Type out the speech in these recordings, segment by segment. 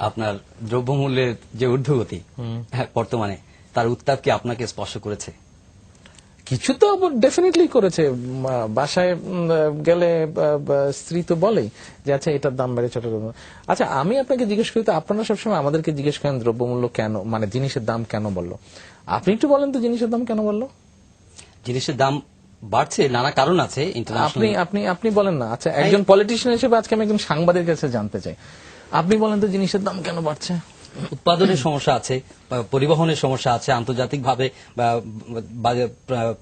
আপনার দ্রব্যমূল্যের যে ঊর্ধ্বগতি বর্তমানে, তার উত্তাপ কি আপনাকে স্পর্শ করেছে? কিছু তো ডেফিনেটলি করেছে। বাসায় গেলে স্ত্রী তো বলেই যে আচ্ছা এটার দাম বেড়েছে। আচ্ছা আমি আপনাকে জিজ্ঞেস করি, তো আপনারা সবসময় আমাদেরকে জিজ্ঞেস করেন দ্রব্যমূল্য কেন, মানে জিনিসের দাম কেন বললো। আপনি একটু বলেন তো জিনিসের দাম কেন বললো? জিনিসের দাম বাড়ছে, নানা কারণ আছে। আপনি আপনি আপনি বলেন না। আচ্ছা একজন পলিটিশিয়ান হিসেবে আজকে আমি একজন সাংবাদিকের কাছে জানতে চাই, আপনি বলেন তো জিনিসের দাম কেন বাড়ছে? উৎপাদনের সমস্যা আছে, পরিবহনের সমস্যা আছে, আন্তর্জাতিকভাবে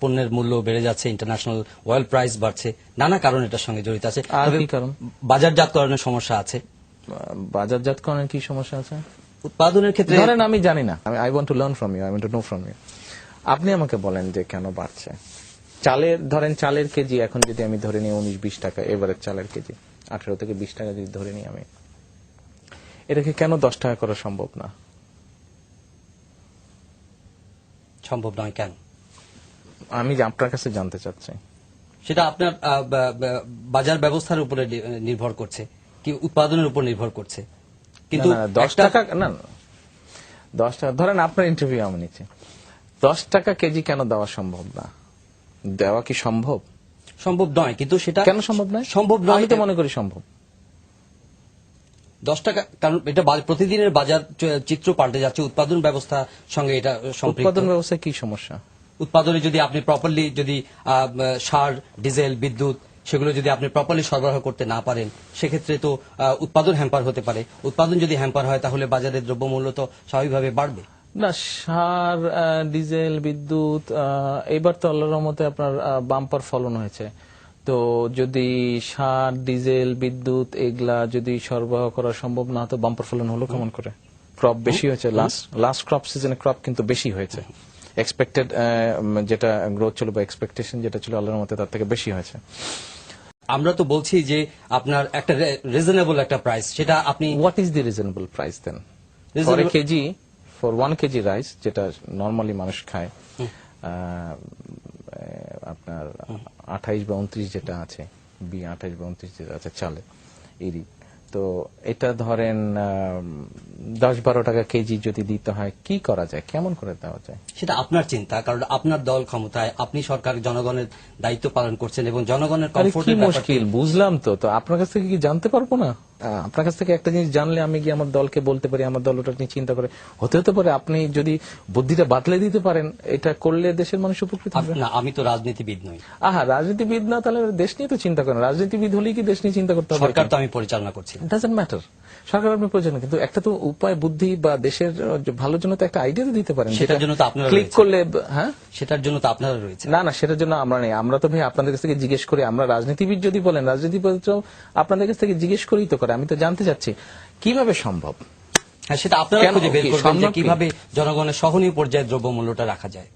পণ্যের মূল্য বেড়ে যাচ্ছে, ইন্টারন্যাশনাল অয়েল প্রাইস বাড়ছে, নানা কারণ এটার সঙ্গে জড়িত আছে। আর কি কারণ? বাজারজাতকরণের সমস্যা আছে। বাজারজাতকরণের কি সমস্যা আছে? উৎপাদনের ক্ষেত্রে ধরেন আমি জানি না, I want to learn from you, I want to know from you. আপনি আমাকে বলেন যে কেন বাড়ছে। ধরেন চালের কেজি এখন যদি আমি ধরে নিই 19-20 টাকা, এভারেজ চালের কেজি 18 থেকে 20 টাকা যদি ধরে নিই আমি, এটাকে কেন 10 টাকা করা সম্ভব না? সম্ভব নয় কেন? আমি আপনার কাছে জানতে চাচ্ছি। সেটা আপনার বাজার ব্যবস্থার উপরে নির্ভর করছে, কি উৎপাদনের উপর নির্ভর করছে। কিন্তু 10 টাকা না, 10 টাকা ধরেন আপনার ইন্টারভিউ আমি নিচ্ছি, 10 টাকা কেজি কেন দেওয়া সম্ভব না? দেওয়া কি সম্ভব? সম্ভব নয়, কিন্তু সেটা কেন সম্ভব নয়? সম্ভব নয়, আমি তো মনে করি সম্ভব। 10 টাকা, কারণ এটা প্রতিদিনের বাজার চিত্র পাল্টে যাচ্ছে, উৎপাদন ব্যবস্থার সঙ্গে এটা সম্পৃক্ত। উৎপাদন ব্যবস্থায় কি সমস্যা? উৎপাদনে যদি আপনি প্রপারলি যদি সার, ডিজেল, বিদ্যুৎ সেগুলো যদি আপনি প্রপারলি সরবরাহ করতে না পারেন, সেক্ষেত্রে তো উৎপাদন হ্যাম্পার হতে পারে। উৎপাদন যদি হ্যাম্পার হয় তাহলে বাজারের দ্রব্যমূল্য তো স্বাভাবিকভাবে বাড়বে না। সার, ডিজেল, বিদ্যুৎ, এবার তো আল্লাহর রহমতে আপনার বাম্পার ফলন হয়েছে। তো যদি সার, ডিজেল, বিদ্যুৎ এগুলা যদি সরবরাহ করা সম্ভব না হতো, বাম্পার ফলন হলো কেমন করে? ক্রপ বেশি হয়েছে, লাস্ট ক্রপ সিজনে ক্রপ কিন্তু বেশি হয়েছে। এক্সপেক্টেড যেটা গ্রোথ ছিল বা এক্সপেকটেশন যেটা ছিল আল্লাহর মতে তার থেকে বেশি হয়েছে। আমরা তো বলছি যে আপনার একটা রিজনেবল একটা প্রাইস, সেটা আপনি what is the reasonable price then for a kg, for 1 kg rice যেটা নরমালি মানুষ খায়, আপনার 28 বা 29 যেটা আছে, 28 বা 29 যেটা আছে চালে ইরি, তো এটা ধরেন 10-12 টাকা কেজি যদি দিতে হয়, কি করা যায়, কেমন করে দেওয়া যায়? সেটা আপনার চিন্তা, কারণ আপনার দল ক্ষমতায়, আপনি সরকার, জনগণের দায়িত্ব পালন করছেন এবং জনগণের কমফোর্টের ব্যাপারটা মুশকিল বুঝলাম। তো আপনার কাছ থেকে কি জানতে পারবো না? আপনার কাছ থেকে একটা জিনিস জানলে আমি গিয়ে আমার দলকে বলতে পারি, আমার দল ওটা নিয়ে চিন্তা করে, হতে পারে আপনি যদি বুদ্ধিটা বাতলে দিতে পারেন, এটা করলে দেশের মানুষ উপকৃত হবে। না, আমি তো রাজনীতিবিদ নই। রাজনীতিবিদ না, তাহলে দেশ নিয়ে তো চিন্তা করেন। রাজনীতিবিদ হলেই কি দেশ নিয়ে চিন্তা করতে হবে? সরকার তো আমি পরিচালনা করছি। ডাজন্ট ম্যাটার, সরকার আপনি পরিচালনা, কিন্তু একটা তো উপায়, বুদ্ধি বা দেশের ভালোর জন্য তো একটা আইডিয়া তো দিতে পারেন। সেটার জন্য তো আপনারা ক্লিক করলে, হ্যাঁ সেটার জন্য তো আপনারা রয়েছে। না, সেটার জন্য আমরা নেই। আমরা তো ভাই আপনাদের কাছ থেকে জিজ্ঞেস করি। আমরা রাজনীতিবিদ যদি বলেন, রাজনীতিবিদ আপনাদের কাছ থেকে জিজ্ঞেস করেই তো করে। আমি তো জানতে চাচ্ছি কিভাবে সম্ভব। হ্যাঁ, সেটা আপনারা খুঁজে বের করবেন যে কিভাবে জনগণের সহনীয় পর্যায়ে দ্রব্যমূল্যটা রাখা যায়।